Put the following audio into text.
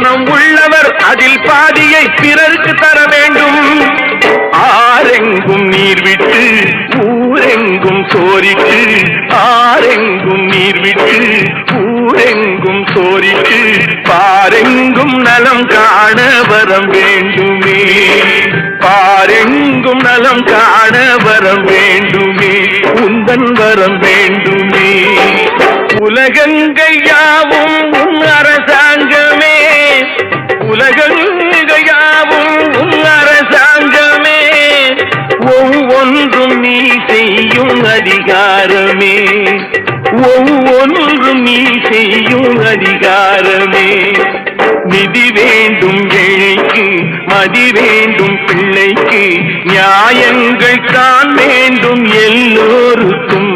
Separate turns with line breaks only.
பணம் உள்ளவர் அதில் பாதியை பிறருக்கு தர வேண்டும். ஆரெங்கும் நீர் விட்டு ஊரெங்கும் சோரிட்டு, ஆரெங்கும் நீர் விட்டு ஊரெங்கும் சோரிட்டு, பாரெங்கும் நலம் காண வரம் வேண்டுமே, பாரெங்கும் நலம் காண வரம் வேண்டுமே, உந்தன் வரம் வேண்டுமே. உலகங்கையாவும் உன் அரசாங்கமே, உலகங்கையாவும் உன் அரசாங்கமே, ஒவ்வொன்றும் நீ செய்யும் அதிகாரமே, ஒவ்வொன்றும் நீ செய்யும் அதிகாரமே. நிதி வேண்டும் ஏழைக்கு, மதி வேண்டும் பிள்ளைக்கு, நியாயங்கள் தான் வேண்டும் எல்லோருக்கும்.